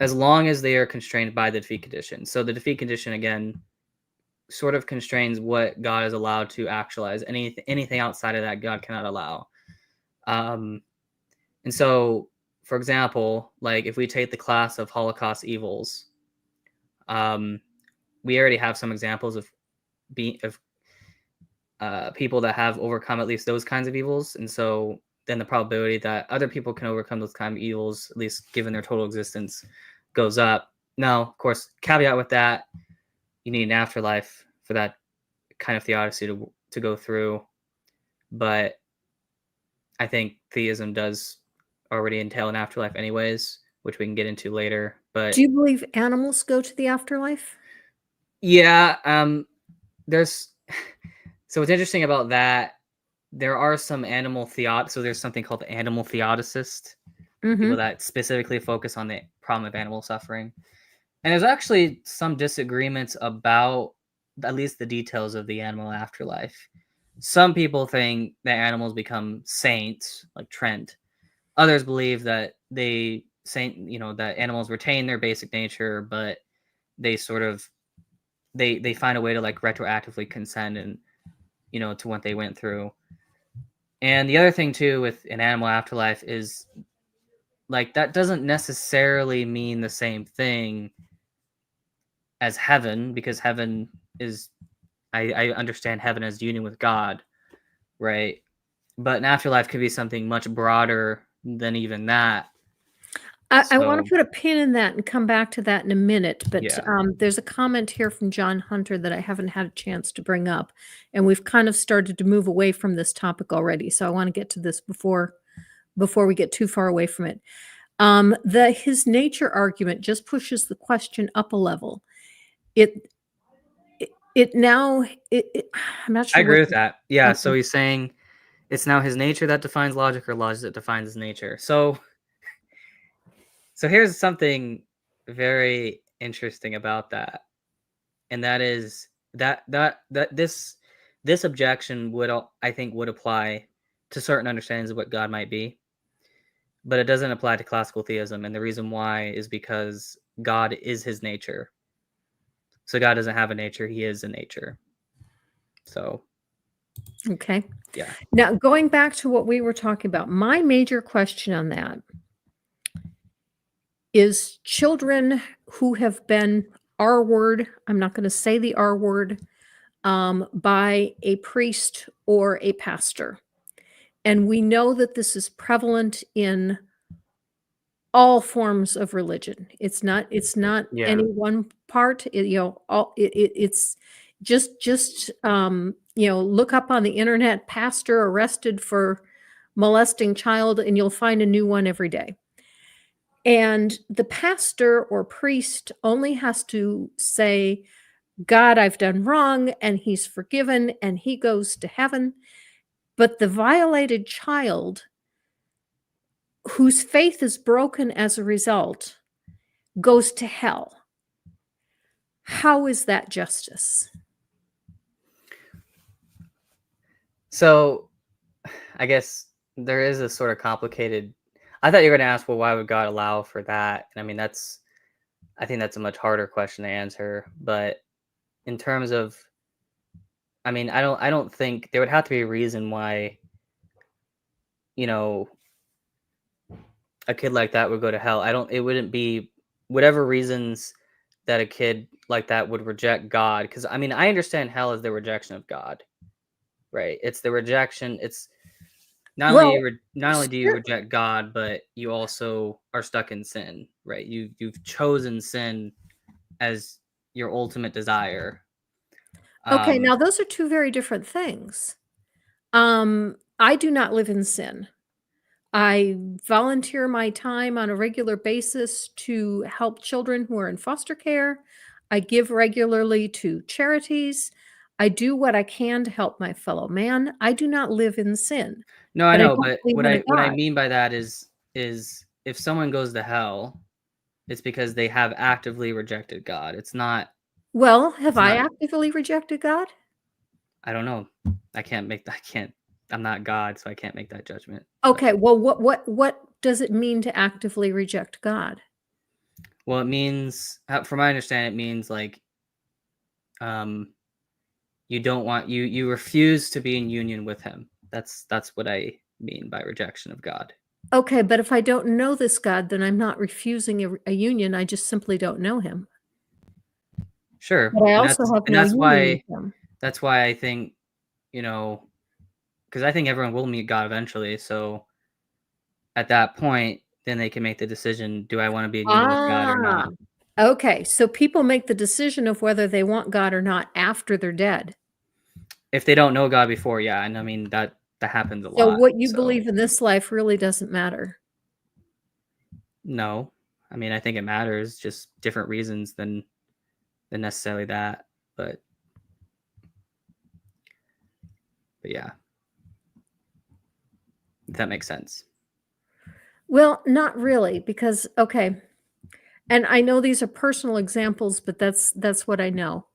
as long as they are constrained by the defeat condition. So the defeat condition, again, sort of constrains what God is allowed to actualize. Anything outside of that, God cannot allow. And so, for example, like if we take the class of Holocaust evils, we already have some examples of people that have overcome at least those kinds of evils, and so then the probability that other people can overcome those kind of evils, at least given their total existence, goes up. Now, of course, caveat with that, you need an afterlife for that kind of theodicy to go through. But I think theism does already entail an afterlife anyways, which we can get into later. But Do you believe animals go to the afterlife? yeah, there's so what's interesting about that, there are some so there's something called the animal theodicist, people that specifically focus on the problem of animal suffering. And there's actually some disagreements about at least the details of the animal afterlife. Some people think that animals become saints, like Trent. Others believe that that animals retain their basic nature, but they sort of they find a way to like retroactively consent and to what they went through. And the other thing too with an animal afterlife is, like, that doesn't necessarily mean the same thing as heaven, because heaven is, I understand heaven as union with God, right? But an afterlife could be something much broader than even that. I want So to put a pin in that and come back to that in a minute, but yeah, there's a comment here from John Hunter that I haven't had a chance to bring up, and we've kind of started to move away from this topic already. So I want to get to this before we get too far away from it. His nature argument just pushes the question up a level. I'm not I sure agree what. with that. Yeah, so Okay. he's saying it's now his nature that defines logic, or logic that defines his nature. So here's something very interesting about that, and that is that this objection I think would apply to certain understandings of what God might be, but it doesn't apply to classical theism. And the reason why is because God is his nature. So God doesn't have a nature, he is a nature. So Okay. yeah. Now, going back to what we were talking about, my major question on that is children who have been R word, I'm not going to say the R word, by a priest or a pastor. And we know that this is prevalent in all forms of religion. It's not Yeah. any one part. It's just look up on the internet, pastor arrested for molesting child, and you'll find a new one every day. And the pastor or priest only has to say, God, I've done wrong, and he's forgiven, and he goes to heaven. But the violated child, whose faith is broken as a result, goes to hell. How is that justice? So I guess there is a sort of complicated. I thought you were going to ask, well, why would God allow for that? And I mean, I think that's a much harder question to answer. But in terms of, I mean, I don't think there would have to be a reason why, you know, a kid like that would go to hell. It wouldn't be whatever reasons that a kid like that would reject God. Because I mean, I understand hell as the rejection of God, right? It's the rejection. It's not Well, only do you sure. reject God, but you also are stuck in sin, right? You've chosen sin as your ultimate desire. Okay, Um, now those are two very different things. I do not live in sin. I volunteer my time on a regular basis to help children who are in foster care. I give regularly to charities. I do what I can to help my fellow man. I do not live in sin, no, I but I know, don't but believe in a what I God. mean by that is if someone goes to hell, it's because they have actively rejected God. Well, have It's I not. actively rejected God? I don't know. I can't. I'm not God, so I can't make that judgment. But Okay, well, what does it mean to actively reject God? well, it means, from my understanding, it means like um, you don't want you refuse to be in union with Him. That's what I mean by rejection of God. Okay, but if I don't know this God, then I'm not refusing a union. I just simply don't know him. Sure, But I also have and no union with him. that's why I think, you know, because I think everyone will meet God eventually. So at that point, then they can make the decision: do I want to be in union with God or Ah, not? okay. So people make the decision of whether they want God or not after they're dead. If they don't know God before, yeah, and I mean that happens a So lot. what you So believe in this life really doesn't matter. no, I mean I think it matters, just different reasons than necessarily that. But yeah, if that makes sense. Well, not really, because okay, and I know these are personal examples, but that's what I know.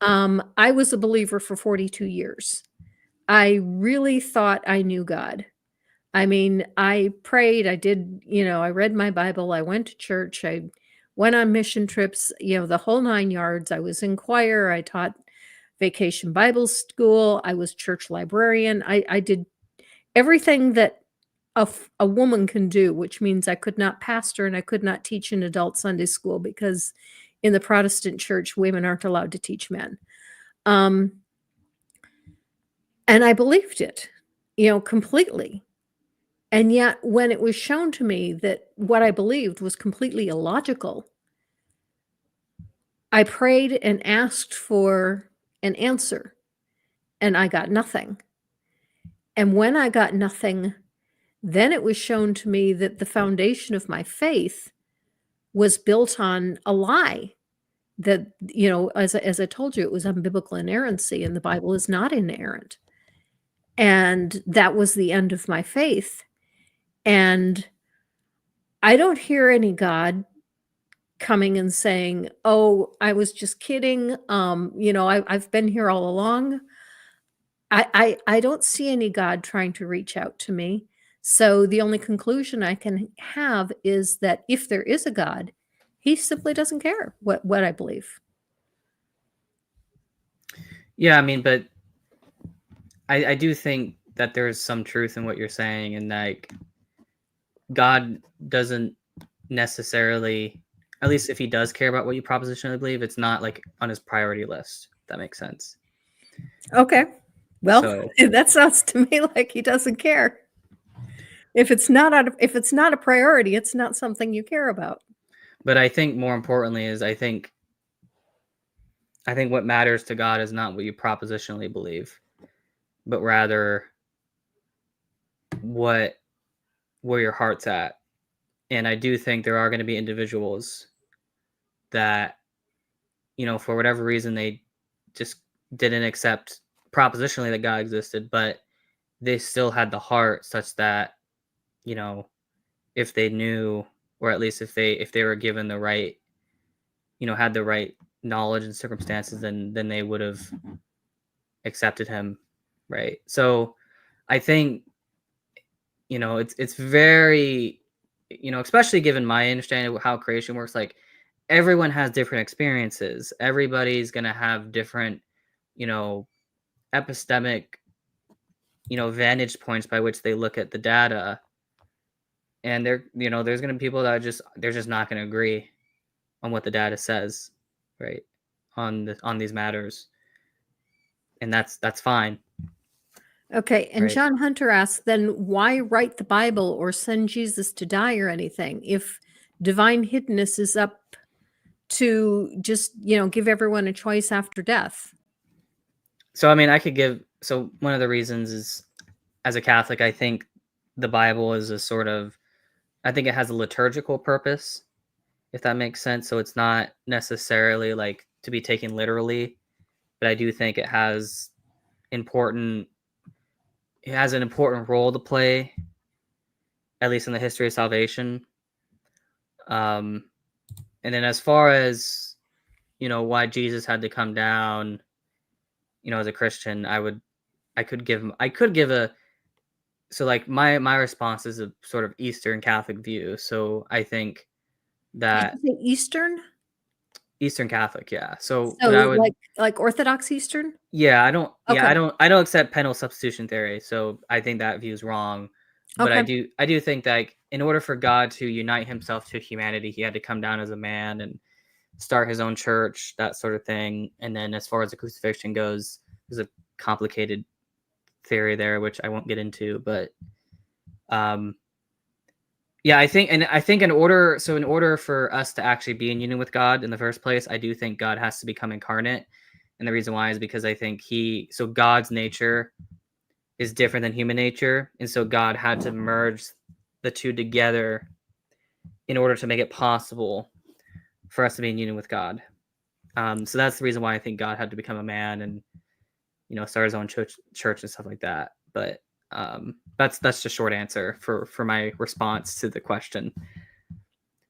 I was a believer for 42 years. I really thought I knew God. I mean, I prayed, I did, I read my Bible, I went to church, I went on mission trips, the whole 9 yards. I was in choir, I taught vacation Bible school, I was church librarian. I did everything that a woman can do, which means I could not pastor and I could not teach in adult Sunday school because in the Protestant church, women aren't allowed to teach men. Um, and I believed it, completely. And yet, when it was shown to me that what I believed was completely illogical, I prayed and asked for an answer, and I got nothing. And when I got nothing, then it was shown to me that the foundation of my faith was built on a lie. That, as I told you, it was unbiblical inerrancy, and the Bible is not inerrant. And that was the end of my faith. And I don't hear any God coming and saying, "Oh, I was just kidding. I've been here all along." I don't see any God trying to reach out to me. So the only conclusion I can have is that if there is a God, he simply doesn't care what I believe. Yeah, I mean, but I do think that there is some truth in what you're saying, and like God doesn't necessarily, at least if he does care about what you propositionally believe, it's not like on his priority list. If that makes sense. Okay. Well, So, that sounds to me like he doesn't care. If it's not a priority, it's not something you care about. but I think more importantly is I think what matters to God is not what you propositionally believe, but rather what where your heart's at. And I do think there are going to be individuals that, for whatever reason, they just didn't accept propositionally that God existed, but they still had the heart such that, if they knew, or at least if they were given the right, had the right knowledge and circumstances, then they would have accepted him, right? So I think, it's very, especially given my understanding of how creation works, like everyone has different experiences. Everybody's going to have different, epistemic, vantage points by which they look at the data. And there's going to be people that they're just not going to agree on what the data says, right? On these matters. And that's fine. Okay, and Right. John Hunter asks, then why write the Bible or send Jesus to die or anything if divine hiddenness is up to just, give everyone a choice after death? So, I mean, so one of the reasons is, as a Catholic, I think the Bible is I think it has a liturgical purpose, if that makes sense. So it's not necessarily like to be taken literally, but I do think it has an important role to play, at least in the history of salvation. And then as far as, why Jesus had to come down, as a Christian, I could give a, so like my response is a sort of Eastern Catholic view. So I think Did that you say Eastern? Eastern Catholic, yeah. So what I So would, like Orthodox Eastern? yeah, Okay. I don't accept penal substitution theory. So I think that view is wrong. But Okay. I do think that, like, in order for God to unite himself to humanity, he had to come down as a man and start his own church, that sort of thing. And then as far as the crucifixion goes, there's a complicated theory there, which I won't get into, but yeah, I think in order for us to actually be in union with God in the first place, I do think God has to become incarnate. And the reason why is because I think God's nature is different than human nature. And so God had to merge the two together in order to make it possible for us to be in union with God. So that's the reason why I think God had to become a man and, start his own church and stuff like that. But that's the short answer for my response to the question.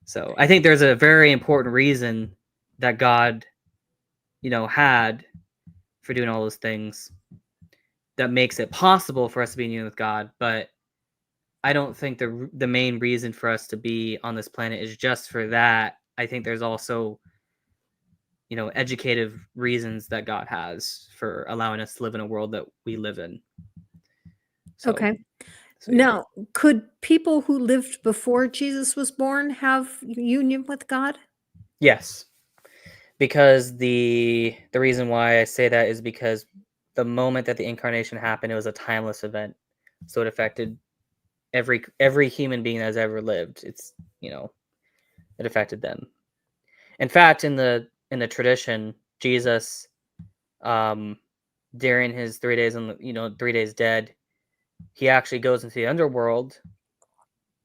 So I think there's a very important reason that God, had for doing all those things that makes it possible for us to be in union with God. But I don't think the main reason for us to be on this planet is just for that. I think there's also, educative reasons that God has for allowing us to live in a world that we live in. So, Okay. yeah. Now, could people who lived before Jesus was born have union with God? Yes, because the reason why I say that is because the moment that the incarnation happened, it was a timeless event, so it affected every human being that has ever lived. It's, it affected them. In fact, in the tradition, Jesus, um, during his 3 days 3 days dead, he actually goes into the underworld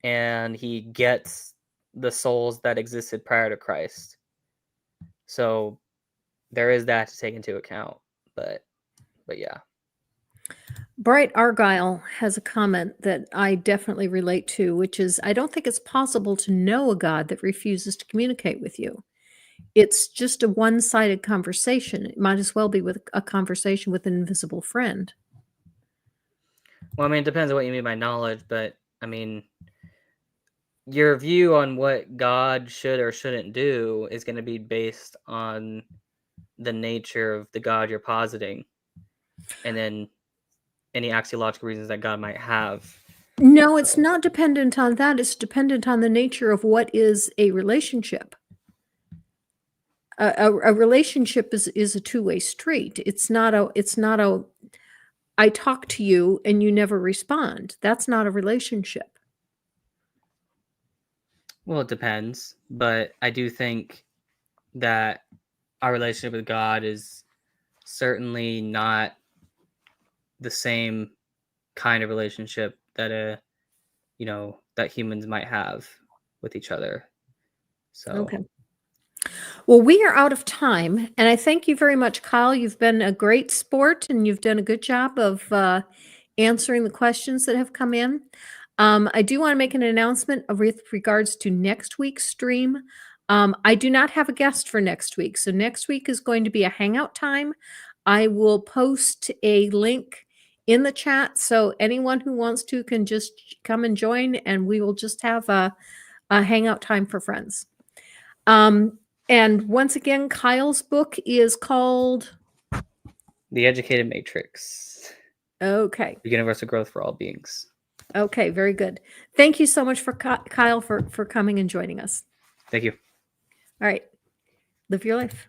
and he gets the souls that existed prior to Christ. So there is that to take into account. But yeah. Bright Argyle has a comment that I definitely relate to, which is I don't think it's possible to know a God that refuses to communicate with you. It's just a one sided conversation. It might as well be with a conversation with an invisible friend. Well, I mean, it depends on what you mean by knowledge, but I mean, your view on what God should or shouldn't do is going to be based on the nature of the God you're positing, and then any axiological reasons that God might have. No, it's not dependent on that. It's dependent on the nature of what is a relationship. A relationship is a two-way street. It's not a I talk to you and you never respond. That's not a relationship. Well, it depends, but I do think that our relationship with God is certainly not the same kind of relationship that that humans might have. with each other. So Okay. Well, we are out of time, and I thank you very much, Kyle. You've been a great sport, and you've done a good job of answering the questions that have come in. I do want to make an announcement with regards to next week's stream. I do not have a guest for next week, so next week is going to be a hangout time. I will post a link in the chat, so anyone who wants to can just come and join, and we will just have a hangout time for friends. And once again, Kyle's book is called The Educated Matrix. Okay. Universal Growth for All Beings. Okay, very good. Thank you so much for Kyle for coming and joining us. Thank you. All right. Live your life.